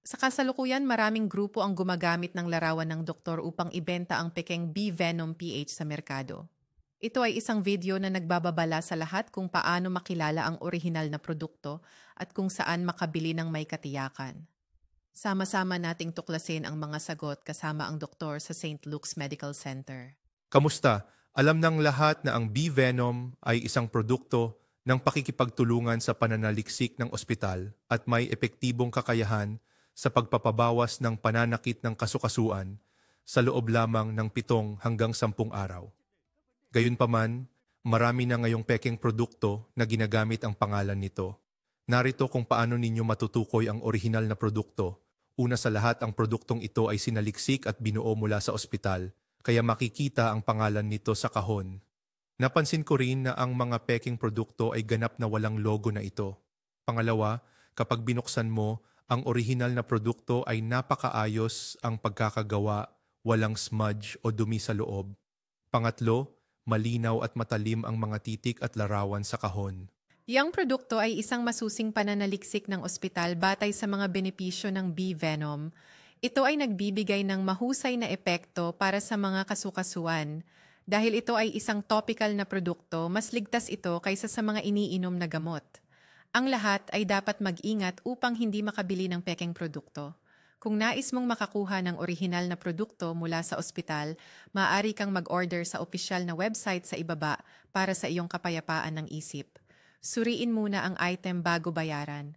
Sa kasalukuyan, maraming grupo ang gumagamit ng larawan ng doktor upang ibenta ang pekeng B-Venom PH sa merkado. Ito ay isang video na nagbababala sa lahat kung paano makilala ang orihinal na produkto at kung saan makabili ng may katiyakan. Sama-sama nating tuklasin ang mga sagot kasama ang doktor sa St. Luke's Medical Center. Kamusta? Alam ng lahat na ang B-Venom ay isang produkto ng pakikipagtulungan sa pananaliksik ng ospital at may epektibong kakayahan sa pagpapabawas ng pananakit ng kasukasuan sa loob lamang ng 7 hanggang 10 araw. Gayunpaman, marami na ngayong pekeng produkto na ginagamit ang pangalan nito. Narito kung paano ninyo matutukoy ang orihinal na produkto. Una sa lahat, ang produktong ito ay sinaliksik at binuo mula sa ospital, kaya makikita ang pangalan nito sa kahon. Napansin ko rin na ang mga peking produkto ay ganap na walang logo na ito. Pangalawa, kapag binuksan mo, ang orihinal na produkto ay napakaayos ang pagkakagawa, walang smudge o dumi sa loob. Pangatlo, malinaw at matalim ang mga titik at larawan sa kahon. Yang produkto ay isang masusing pananaliksik ng ospital batay sa mga benepisyo ng B-Venom. Ito ay nagbibigay ng mahusay na epekto para sa mga kasukasuan. Dahil ito ay isang topical na produkto, mas ligtas ito kaysa sa mga iniinom na gamot. Ang lahat ay dapat mag-ingat upang hindi makabili ng pekeng produkto. Kung nais mong makakuha ng orihinal na produkto mula sa ospital, maaari kang mag-order sa opisyal na website sa ibaba para sa iyong kapayapaan ng isip. Suriin muna ang item bago bayaran.